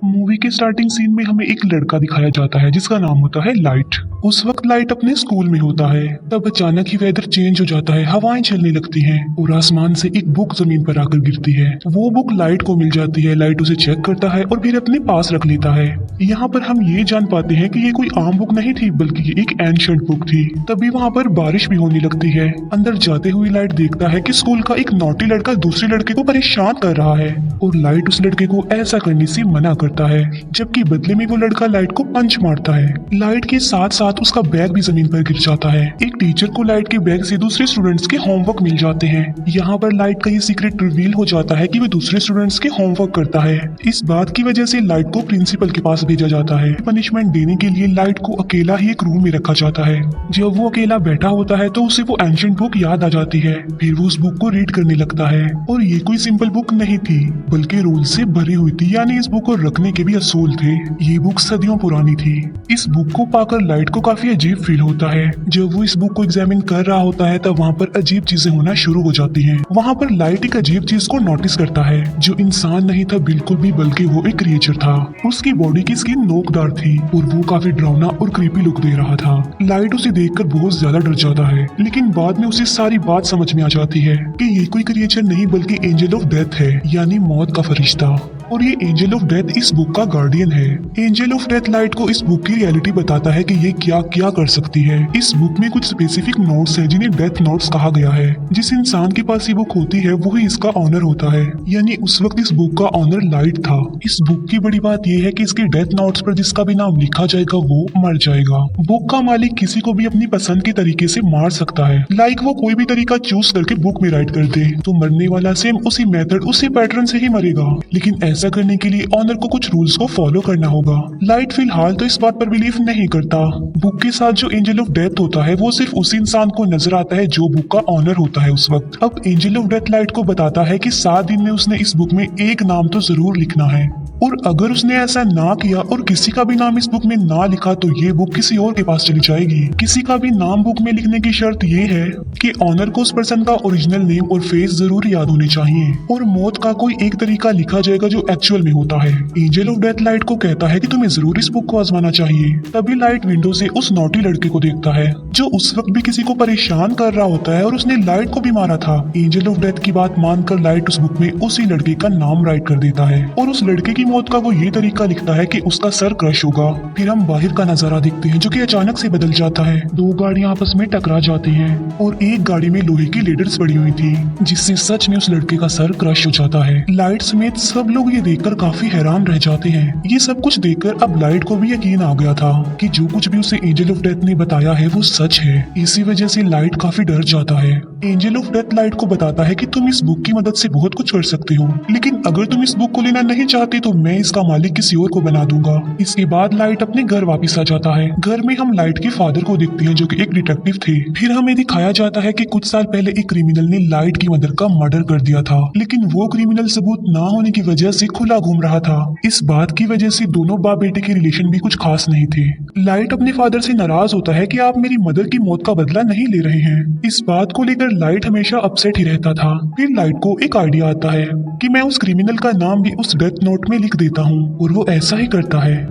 Movie के starting scene में हमें एक लड़का दिखाया जाता है जिसका नाम होता है लाइट। उस वक्त लाइट अपने स्कूल में होता है। तब अचानक ही वेदर चेंज हो जाता है, हवाएं चलने लगती हैं और आसमान से एक बुक जमीन पर आकर गिरती है। वो बुक लाइट को मिल जाती है। लाइट उसे चेक करता है और फिर अपने पास रख लेता है। यहाँ पर हम ये जान पाते हैं कि ये कोई आम बुक नहीं थी बल्कि ये एक एंशिएंट बुक थी। तभी वहाँ पर बारिश भी होने लगती है। अंदर जाते हुए लाइट देखता है कि स्कूल का एक नॉटी लड़का दूसरे लड़के को परेशान कर रहा है और लाइट उस लड़के को ऐसा करने से मना करता है, जबकि बदले में वो लड़का लाइट को पंच मारता है। लाइट के साथ साथ उसका बैग भी जमीन पर गिर जाता है। एक टीचर को लाइट के बैग से दूसरे स्टूडेंट्स के होमवर्क मिल जाते हैं। यहाँ पर लाइट का ये सीक्रेट रिवील हो जाता है कि वो दूसरे स्टूडेंट्स के होमवर्क करता है। इस बात की वजह से लाइट को प्रिंसिपल के पास भेजा जाता है। पनिशमेंट देने के लिए लाइट को अकेला ही एक रूम में रखा जाता है। जब वो अकेला बैठा होता है तो उसे वो एंशिएंट बुक याद आ जाती है। फिर वो उस बुक को रीड करने लगता है और ये कोई सिंपल बुक नहीं थी बल्कि रूल से भरी हुई थी, यानी इस बुक को रखने के भी असूल थे। ये बुक सदियों पुरानी थी। इस बुक को पाकर लाइट को काफी अजीब फील होता है। जब वो इस बुक को एग्जामिन कर रहा होता है तब वहाँ पर अजीब चीजें होना शुरू हो जाती हैं। वहाँ पर लाइट एक अजीब चीज को नोटिस करता है जो इंसान नहीं था बिल्कुल भी, बल्कि वो एक क्रिएचर था। उसकी बॉडी की स्किन नोकदार थी और वो काफी डरावना और क्रीपी लुक दे रहा था। लाइट उसे देखकर बहुत ज्यादा डर जाता है, लेकिन बाद में उसे सारी बात समझ में आ जाती है कि ये कोई क्रिएचर नहीं बल्कि एंजल ऑफ डेथ है, यानी मौत का फरिश्ता। और ये एंजल ऑफ डेथ इस बुक का गार्डियन है। एंजल ऑफ डेथ लाइट को इस बुक की रियलिटी बताता है कि ये क्या क्या कर सकती है। इस बुक में कुछ स्पेसिफिक नोट्स हैं जिन्हें डेथ नोट्स कहा गया है। जिस इंसान के पास ये बुक होती है वही इसका ऑनर होता है, यानी उस वक्त इस बुक का ऑनर लाइट था। इस बुक की बड़ी बात यह है कि इसके डेथ नोट्स पर जिसका भी नाम लिखा जाएगा वो मर जाएगा। बुक का मालिक किसी को भी अपनी पसंद के तरीके से मार सकता है, लाइक वो कोई भी तरीका चूज करके बुक में राइट कर दे तो मरने वाला सेम उसी मेथड उसी पैटर्न से ही मरेगा। लेकिन ऐसा करने के लिए ऑनर को कुछ रूल्स को फॉलो करना होगा। लाइट फिलहाल तो इस बात पर बिलीव नहीं करता। बुक के साथ जो एंजल ऑफ डेथ होता है वो सिर्फ उस इंसान को नजर आता है जो बुक का ऑनर होता है उस वक्त। अब एंजल ऑफ डेथ लाइट को बताता है कि 7 दिन में उसने इस बुक में एक नाम तो जरूर लिखना है, और अगर उसने ऐसा ना किया और किसी का भी नाम इस बुक में ना लिखा तो ये बुक किसी और के पास चली जाएगी। किसी का भी नाम बुक में लिखने की शर्त ये है कि ऑनर को उस पर्सन का ओरिजिनल नेम और फेस जरूर याद होने चाहिए, और मौत का कोई एक तरीका लिखा जाएगा जो एक्चुअल में होता है। एंजल ऑफ डेथ लाइट को कहता है कि तुम्हें जरूर इस बुक को आजमाना चाहिए। तभी लाइट विंडो से उस नोटी लड़के को देखता है जो उस वक्त भी किसी को परेशान कर रहा होता है और उसने लाइट को भी मारा था। एंजल ऑफ डेथ की बात मानकर लाइट उस बुक में उसी लड़के का नाम राइट कर देता है और उस लड़के की मौत का वो ये तरीका लिखता है कि उसका सर क्रश होगा। फिर हम बाहर का नजारा देखते हैं जो कि अचानक से बदल जाता है। 2 गाड़ियां आपस में टकरा जाती हैं और एक गाड़ी में लोहे की लेडर्स पड़ी हुई थी जिससे सच में उस लड़के का सर क्रश हो जाता है। लाइट समेत सब लोग ये देखकर काफी हैरान रह जाते हैं। ये सब कुछ देखकर अब लाइट को भी यकीन आ गया था कि जो कुछ भी उसे एंजल ऑफ डेथ ने बताया है वो सच है। इसी वजह से लाइट काफी डर जाता है। एंजल ऑफ डेथ लाइट को बताता है कि तुम इस बुक की मदद से बहुत कुछ कर सकते हो, लेकिन अगर तुम इस बुक को लेना नहीं चाहते तो मैं इसका मालिक किसी और को बना दूंगा। इसके बाद लाइट अपने घर वापस आ जाता है। घर में हम लाइट के फादर को देखते हैं जो कि एक डिटेक्टिव थे। फिर हमें दिखाया जाता है कि कुछ साल पहले एक क्रिमिनल ने लाइट की मदर का मर्डर कर दिया था, लेकिन वो क्रिमिनल सबूत ना होने की वजह से खुला घूम रहा था। इस बात की वजह से दोनों बाप बेटे के रिलेशन भी कुछ खास नहीं थे। लाइट अपने फादर से नाराज होता है कि आप मेरी मदर की मौत का बदला नहीं ले रहे हैं। इस बात को लेकर लाइट हमेशा अपसेट ही रहता था। फिर लाइट को एक आइडिया आता है कि मैं उस क्रिमिनल का नाम भी उस डेथ नोट में लिख देता हूँ, और वो ऐसा ही करता है।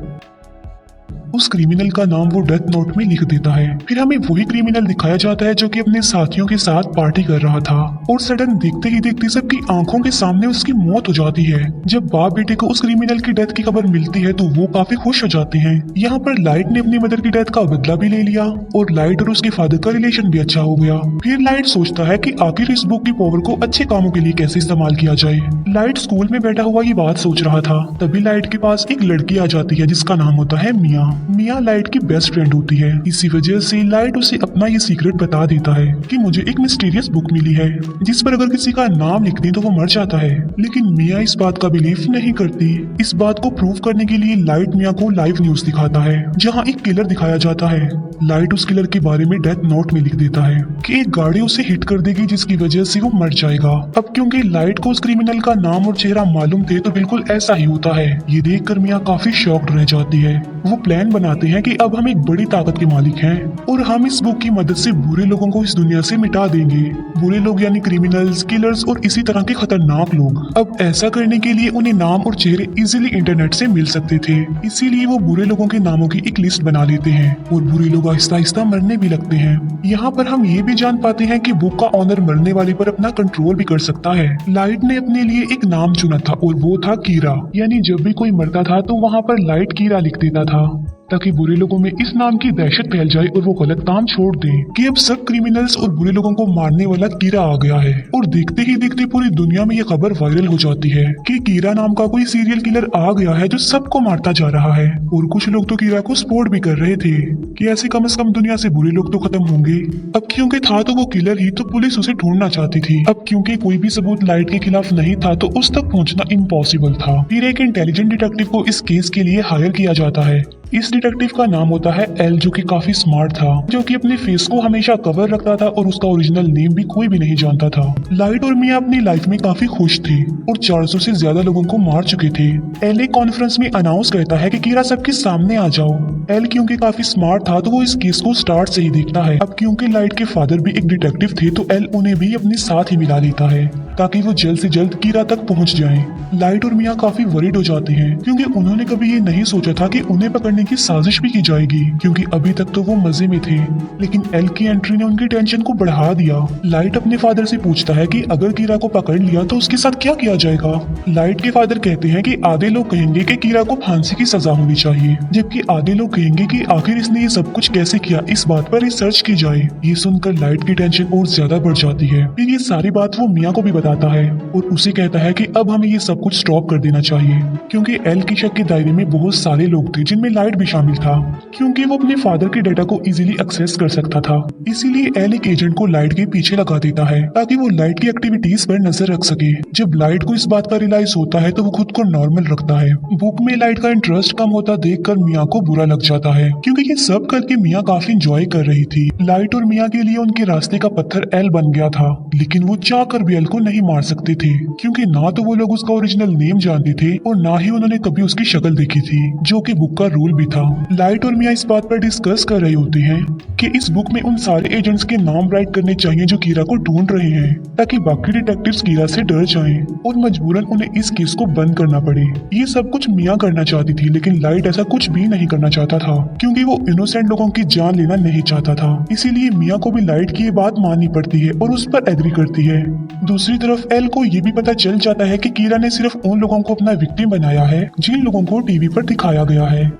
उस क्रिमिनल का नाम वो डेथ नोट में लिख देता है। फिर हमें वही क्रिमिनल दिखाया जाता है जो कि अपने साथियों के साथ पार्टी कर रहा था, और सडन देखते ही देखते सबकी आंखों के सामने उसकी मौत हो जाती है। जब बाप बेटे को उस क्रिमिनल की डेथ की खबर मिलती है तो वो काफी खुश हो जाते हैं। यहाँ पर लाइट ने अपनी मदर की डेथ का बदला भी ले लिया और लाइट और उसके फादर का रिलेशन भी अच्छा हो गया। फिर लाइट सोचता है कि आखिर इस बुक की पावर को अच्छे कामों के लिए कैसे इस्तेमाल किया जाए। लाइट स्कूल में बैठा हुआ ये बात सोच रहा था, तभी लाइट के पास एक लड़की आ जाती है जिसका नाम होता है मिया। मिया लाइट की बेस्ट फ्रेंड होती है। इसी वजह से लाइट उसे अपना ये सीक्रेट बता देता है कि मुझे एक मिस्टीरियस बुक मिली है जिस पर अगर किसी का नाम लिख दें तो वो मर जाता है। लेकिन मिया इस बात का बिलीव नहीं करती। इस बात को प्रूव करने के लिए लाइट मिया को लाइव न्यूज दिखाता है जहाँ एक किलर दिखाया जाता है। लाइट उस किलर के बारे में डेथ नोट में लिख देता है कि एक गाड़ी उसे हिट कर देगी जिसकी वजह से वो मर जाएगा। अब क्योंकि लाइट को उस क्रिमिनल का नाम और चेहरा मालूम थे तो बिल्कुल ऐसा ही होता है। ये देखकर मिया काफी शॉक्ड रह जाती है। वो प्लान प्लान बनाते हैं कि अब हम एक बड़ी ताकत के मालिक हैं और हम इस बुक की मदद से बुरे लोगों को इस दुनिया से मिटा देंगे। बुरे लोग यानी क्रिमिनल्स, किलर्स और इसी तरह के खतरनाक लोग। अब ऐसा करने के लिए उन्हें नाम और चेहरे इजीली इंटरनेट से मिल सकते थे, इसीलिए वो बुरे लोगों के नामों की एक लिस्ट बना लेते हैं और बुरे लोग आहिस्ता आहिस्ता मरने भी लगते हैं। यहाँ पर हम ये भी जान पाते हैं कि बुक का ऑनर मरने वाले पर अपना कंट्रोल भी कर सकता है। लाइट ने अपने लिए एक नाम चुना था और वो था कीरा, यानी जब भी कोई मरता था तो वहाँ पर लाइट कीरा लिख देता था ताकि बुरे लोगों में इस नाम की दहशत फैल जाए और वो गलत काम छोड़ दें कि अब सब क्रिमिनल्स और बुरे लोगों को मारने वाला कीरा आ गया है। और देखते ही देखते पूरी दुनिया में ये खबर वायरल हो जाती है कि कीरा नाम का कोई सीरियल किलर आ गया है जो सबको मारता जा रहा है। और कुछ लोग तो कीरा को सपोर्ट भी कर रहे थे कि ऐसे कम से कम दुनिया से बुरे लोग तो खत्म होंगे। अब क्योंकि था तो वो किलर ही, तो पुलिस उसे ढूंढना चाहती थी। अब क्योंकि कोई भी सबूत लाइट के खिलाफ नहीं था तो उस तक पहुंचना इम्पॉसिबल था। फिर एक इंटेलिजेंट डिटेक्टिव को इस केस के लिए हायर किया जाता है। इस डिटेक्टिव का नाम होता है एल, जो कि काफी स्मार्ट था, जो कि अपने फेस को हमेशा कवर रखता था और उसका ओरिजिनल नेम भी कोई भी नहीं जानता था। लाइट और मिया अपनी लाइफ में काफी खुश थे और 400 से ज्यादा लोगों को मार चुके थे। एल एक कॉन्फ्रेंस में अनाउंस करता है कि कीरा सबके सामने आ जाओ। एल क्योंकि काफी स्मार्ट था तो वो इस केस को स्टार्ट से ही देखता है। अब क्योंकि लाइट के फादर भी एक डिटेक्टिव थे तो एल उन्हें भी अपने साथ ही मिला लेता है ताकि वो जल्द से जल्द कीरा तक पहुंच जाएं। लाइट और मिया काफी वरीड हो जाते हैं क्योंकि उन्होंने कभी ये नहीं सोचा था कि उन्हें पकड़ने की साजिश भी की जाएगी, क्योंकि अभी तक तो वो मजे में थे। लेकिन एल की एंट्री ने उनकी टेंशन को बढ़ा दिया। लाइट अपने फादर से पूछता है कि अगर कीरा को पकड़ लिया तो उसके साथ क्या किया जाएगा। लाइट के फादर कहते हैं कि आधे लोग कहेंगे कि कीरा को फांसी की सजा होनी चाहिए, जबकि आधे लोग कहेंगे कि आखिर इसने ये सब कुछ कैसे किया, इस बात पर रिसर्च की जाए। ये सुनकर लाइट की टेंशन और ज्यादा बढ़ जाती है। फिर ये सारी बात वो मिया को भी बताता है और उसे कहता है कि अब हमें ये सब कुछ स्टॉप कर देना चाहिए, क्योंकि एल की शक के दायरे में बहुत सारे लोग थे जिनमें लाइट भी शामिल था, क्योंकि वो अपने फादर के डाटा को इजीली एक्सेस कर सकता था। इसीलिए एल एक एजेंट को लाइट के पीछे लगा देता है ताकि वो लाइट की एक्टिविटीज पर नजर रख सके। जब लाइट को इस बात का रियलाइज होता है तो वो खुद को नॉर्मल रखता है। बुक में लाइट का इंटरेस्ट कम होता देखकर मिया को बुरा लग जाता है, क्योंकि ये सब करके मिया काफी इंजॉय कर रही थी। लाइट और मिया के लिए उनके रास्ते का पत्थर एल बन गया था, लेकिन वो चाहकर भी एल को नहीं मार सकते थे, क्योंकि ना तो वो लोग उसका ओरिजिनल नेम जानते थे और ना ही उन्होंने कभी उसकी शक्ल देखी थी, जो कि बुक का रूल भी था। लाइट और मिया इस बात पर डिस्कस कर रहे होते हैं कि इस बुक में उन सारे एजेंट्स के नाम राइट करने चाहिए जो कीरा को ढूंढ रहे हैं, ताकि बाकी डिटेक्टिव्स कीरा से डर जाएं और मजबूरन उन्हें इस केस को बंद करना पड़े। ये सब कुछ मिया करना चाहती थी, लेकिन लाइट ऐसा कुछ भी नहीं करना चाहता था, क्योंकि वो इनोसेंट लोगों की जान लेना नहीं चाहता था। इसीलिए मिया को भी लाइट की ये बात माननी पड़ती है और उस पर एग्री करती है। दूसरी तरफ एल को ये भी पता चल जाता है कि कीरा ने सिर्फ उन लोगों को अपना विक्टिम बनाया है जिन लोगों को टीवी पर दिखाया गया है,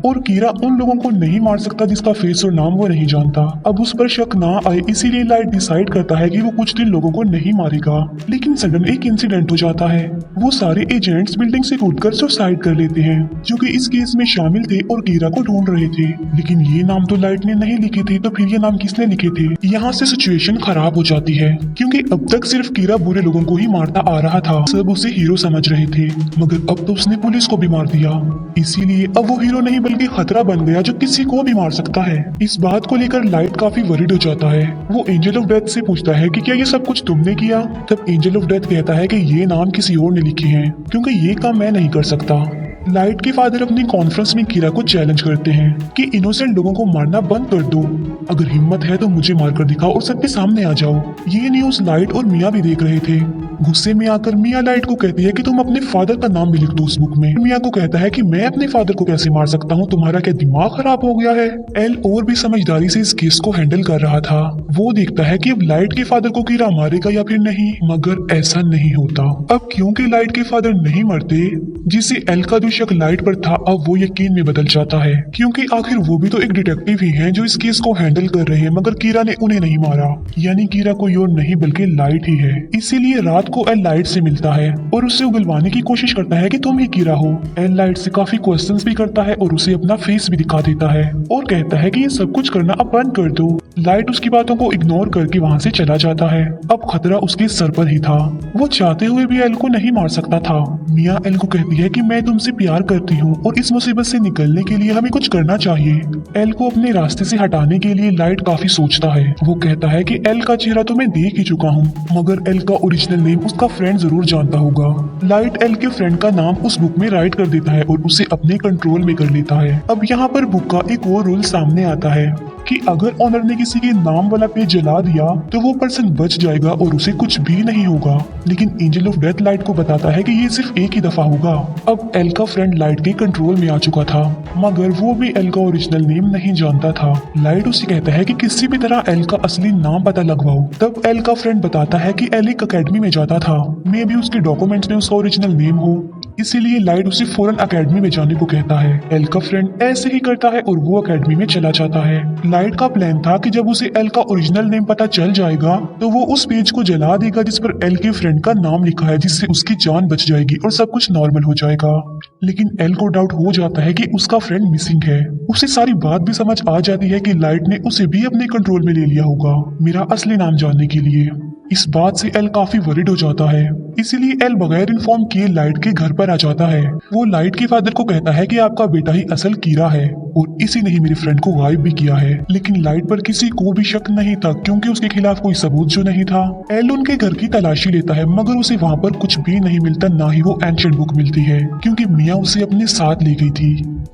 और कीरा उन लोगों को नहीं मार सकता जिसका फेस और नाम वो नहीं जानता। अब उस पर शक ना आए इसीलिए लाइट डिसाइड करता है कि वो कुछ दिन लोगों को नहीं मारेगा। लेकिन सडन एक इंसिडेंट हो जाता है। वो सारे एजेंट्स बिल्डिंग से कूदकर सुसाइड कर लेते हैं, जो कि इस केस में शामिल थे और कीरा को ढूंढ रहे थे। लेकिन ये नाम तो लाइट ने नहीं लिखे थे, तो फिर ये नाम किसने लिखे थे? यहाँ से सिचुएशन खराब हो जाती है, क्योंकि अब तक सिर्फ कीरा बुरे लोगों को ही मारता आ रहा था। सब उसे हीरो समझ रहे थे, मगर अब तो उसने पुलिस को भी मार दिया। इसीलिए अब वो हीरो नहीं बल्कि खतरा बन गया जो किसी को भी मार सकता है। इस बात को लेकर लाइट काफी वरीड हो जाता है। वो एंजल ऑफ डेथ से पूछता है कि क्या ये सब कुछ तुमने किया? तब एंजल ऑफ डेथ कहता है कि ये नाम किसी और ने लिखे हैं, क्योंकि ये काम मैं नहीं कर सकता। लाइट के फादर अपनी कॉन्फ्रेंस में कीरा को चैलेंज करते हैं कि इनोसेंट लोगों को मारना बंद कर दो। अगर हिम्मत है तो मुझे मारकर दिखाओ और सबके सामने आ जाओ। ये न्यूज लाइट और मिया भी देख रहे थे। गुस्से में आकर मिया लाइट को कहती है कि तुम अपने फादर का नाम भी लिख दो उस बुक में। मिया को कहता है कि मैं अपने फादर को कैसे मार सकता हूँ, तुम्हारा क्या दिमाग खराब हो गया है? एल और भी समझदारी से इस केस को हैंडल कर रहा था। वो देखता है कि अब लाइट के फादर को कीरा मारेगा या फिर नहीं, मगर ऐसा नहीं होता। अब क्योंकि लाइट के फादर नहीं मरते, जिससे एल का जो शक लाइट पर था अब वो यकीन में बदल जाता है, क्योंकि आखिर वो भी तो एक डिटेक्टिव ही हैं जो इस केस को हैंडल कर रहे हैं, मगर कीरा ने उन्हें नहीं मारा। यानी कीरा कोई और नहीं बल्कि लाइट ही है। इसीलिए रात को एल लाइट से मिलता है और उससे उगलवाने की कोशिश करता है कि तुम ही कीरा हो। एल लाइट से काफी क्वेश्चंस भी करता है और उसे अपना फेस भी दिखा देता है और कहता है कि ये सब कुछ करना अब बंद कर दो। लाइट उसकी बातों को इग्नोर करके वहाँ से चला जाता है। अब खतरा उसके सर पर ही था। वो चाहते हुए भी एल को नहीं मार सकता था। मिया एल को कहती है कि मैं तुमसे प्यार करती हूँ और इस मुसीबत से निकलने के लिए हमें कुछ करना चाहिए। एल को अपने रास्ते से हटाने के लिए लाइट काफी सोचता है। वो कहता है कि एल का चेहरा तो मैं देख ही चुका हूँ, मगर एल का ओरिजिनल नेम उसका फ्रेंड जरूर जानता होगा। लाइट एल के फ्रेंड का नाम उस बुक में राइट कर देता है और उसे अपने कंट्रोल में कर लेता है। अब यहाँ पर बुक का एक और रूल सामने आता है कि अगर ऑनर ने किसी के नाम वाला पेज जला दिया तो वो पर्सन बच जाएगा और उसे कुछ भी नहीं होगा। लेकिन एंजल ऑफ डेथ लाइट को बताता है कि ये सिर्फ एक ही दफा होगा। अब एल का फ्रेंड लाइट के कंट्रोल में आ चुका था, मगर वो भी एल का ओरिजिनल नेम नहीं जानता था। लाइट उसे कहता है कि किसी भी तरह एल का असली नाम पता लगवाओ। तब एल का फ्रेंड बताता है कि एल एक अकेडमी में जाता था, मे भी उसके डॉक्यूमेंट्स में उसका ओरिजिनल नेम हो, इसीलिए लाइट उसे फौरन अकेडमी में जाने को कहता है। एल का फ्रेंड ऐसे ही करता है और वो अकेडमी में चला जाता है। लाइट का प्लान था कि जब उसे एल का ओरिजिनल नेम पता चल जाएगा तो वो उस पेज को जला देगा जिस पर एल के फ्रेंड का नाम लिखा है, जिससे उसकी जान बच जाएगी और सब कुछ नॉर्मल हो जाएगा। लेकिन एल को डाउट हो जाता है कि उसका फ्रेंड मिसिंग है। उसे सारी बात भी समझ आ जाती है कि लाइट ने उसे भी अपने कंट्रोल में ले लिया होगा मेरा असली नाम जानने के लिए। इस बात से एल काफी वरिड हो जाता है, इसीलिए एल बगैर इन्फॉर्म किए लाइट के घर पर आ जाता है। वो लाइट के फादर को कहता है कि आपका बेटा ही असल कीरा है और इसी ने ही मेरे फ्रेंड को गायब भी किया है। लेकिन लाइट पर किसी को भी शक नहीं था क्योंकि उसके खिलाफ कोई सबूत जो नहीं था। एल उनके घर की तलाशी लेता है, मगर उसे वहाँ पर कुछ भी नहीं मिलता, ना ही वो एंशिएंट बुक मिलती है क्योंकि मिया उसे अपने साथ ले गई थी।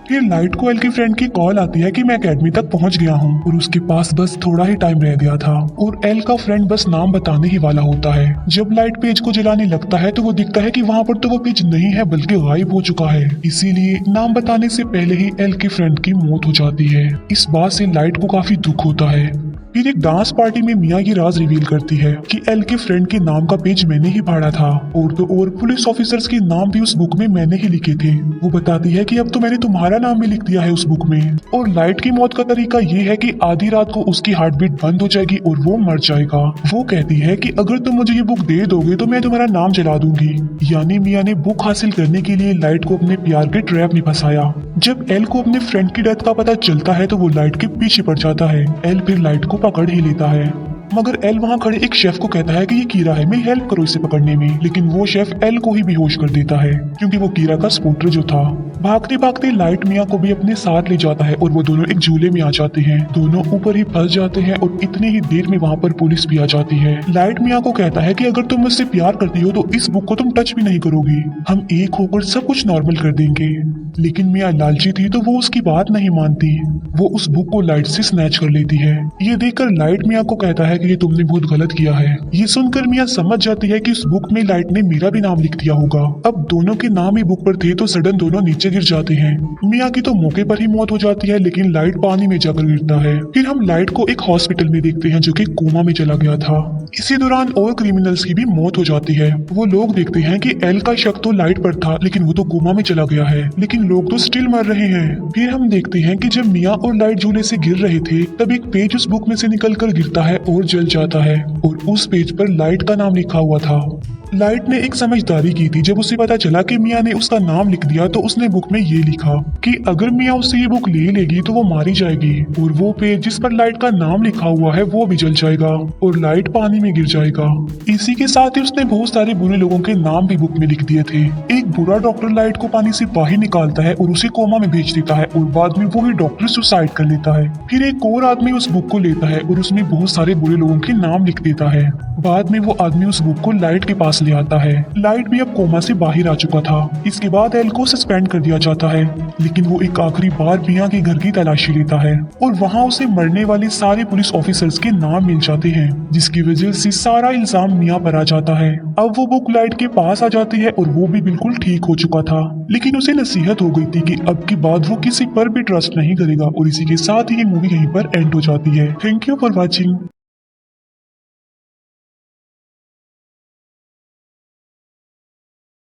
फिर लाइट को एल के फ्रेंड की कॉल आती है कि मैं अकेडमी तक पहुंच गया हूं और उसके पास बस थोड़ा ही टाइम रह गया था और एल का फ्रेंड बस नाम बताने ही वाला होता है। जब लाइट पेज को जलाने लगता है तो वो दिखता है कि वहां पर तो वो पेज नहीं है बल्कि गायब हो चुका है। इसीलिए नाम बताने से पहले ही एल के फ्रेंड की मौत हो जाती है। इस बात से लाइट को काफी दुख होता है। फिर एक डांस पार्टी में मिया ये राज रिवील करती है कि एल के फ्रेंड के नाम का पेज मैंने ही फाड़ा था और तो और पुलिस ऑफिसर्स के नाम भी उस बुक में मैंने ही लिखे थे। वो बताती है कि अब तो मैंने तुम्हारा नाम भी लिख दिया है उस बुक में। और लाइट की मौत का तरीका ये है कि आधी रात को उसकी हार्ट बीट बंद हो जाएगी और वो मर जाएगा। वो कहती है कि अगर तुम मुझे ये बुक दे दोगे तो मैं तुम्हारा नाम जला दूंगी। यानी मिया ने बुक हासिल करने के लिए लाइट को अपने प्यार के ट्रैप में फंसाया। जब एल को अपने फ्रेंड की डेथ का पता चलता है तो वो लाइट के पीछे पड़ जाता है। एल फिर लाइट को पकड़ ही लेता है, मगर एल वहाँ खड़े एक शेफ को कहता है कि ये कीरा है, मेरी हेल्प करो इसे पकड़ने में। लेकिन वो शेफ एल को ही बेहोश कर देता है क्योंकि वो कीरा का सपोर्टर जो था। भागते भागते लाइट मिया को भी अपने साथ ले जाता है और वो दोनों एक झूले में आ जाते हैं। दोनों ऊपर ही फंस जाते हैं और इतनी ही देर में वहाँ पर पुलिस भी आ जाती है। लाइट मिया को कहता है कि अगर तुम मुझसे प्यार करती हो तो इस बुक को तुम टच भी नहीं करोगी, हम एक होकर सब कुछ नॉर्मल कर देंगे। लेकिन मिया लालची थी तो वो उसकी बात नहीं मानती। वो उस बुक को लाइट से स्नैच कर लेती है। ये देखकर लाइट मिया को कहता है कि ये तुमने बहुत गलत किया है। ये सुनकर मिया समझ जाती है कि उस बुक में लाइट ने मेरा भी नाम लिख दिया होगा। अब दोनों के नाम ही बुक पर थे तो सडन दोनों नीचे गिर जाते हैं। मिया की तो मौके पर ही मौत हो जाती है, लेकिन लाइट पानी में जाकर गिरता है। फिर हम लाइट को एक हॉस्पिटल में देखते हैं जो कि कोमा में चला गया था। इसी दौरान और क्रिमिनल्स की भी मौत हो जाती है। वो लोग देखते हैं कि एल का शक तो लाइट पर था, लेकिन वो तो कोमा में चला गया है, लेकिन लोग तो स्टिल मर रहे हैं। फिर हम देखते हैं कि जब मिया और लाइट झूले से गिर रहे थे तब एक पेज उस बुक में से निकलकर गिरता है और जल जाता है और उस पेज पर लाइट का नाम लिखा हुआ था। लाइट ने एक समझदारी की थी। जब उसे पता चला कि मिया ने उसका नाम लिख दिया तो उसने बुक में ये लिखा कि अगर मिया उससे ये बुक ले लेगी तो वो मारी जाएगी और वो पेज जिस पर लाइट का नाम लिखा हुआ है वो भी जल जाएगा और लाइट पानी में गिर जाएगा। इसी के साथ ही उसने बहुत सारे बुरे लोगों के नाम भी बुक में लिख दिए थे। एक बुरा डॉक्टर लाइट को पानी से बाहर निकालता है और उसे कोमा में भेज देता है और बाद में वो ही डॉक्टर सुसाइड कर लेता है। फिर एक और आदमी उस बुक को लेता है और उसमें बहुत सारे बुरे लोगों के नाम लिख देता है। बाद में वो आदमी उस बुक को लाइट के पास ले आता है। लाइट भी अब कोमा से बाहर आ चुका था। इसके बाद एल को सस्पेंड कर दिया जाता है, लेकिन वो एक आखिरी बार मिया के घर की तलाशी लेता है और वहाँ उसे मरने वाले सारे पुलिस ऑफिसर्स के नाम मिल जाते हैं, जिसकी वजह से सारा इल्जाम मिया पर आ जाता है। अब वो बुक लाइट के पास आ जाती है और वो भी बिल्कुल ठीक हो चुका था, लेकिन उसे नसीहत हो गई थी कि अब की बाद वो किसी पर भी ट्रस्ट नहीं करेगा। और इसी के साथ ही ये मूवी यहीं पर एंड हो जाती है। Thank you for watching.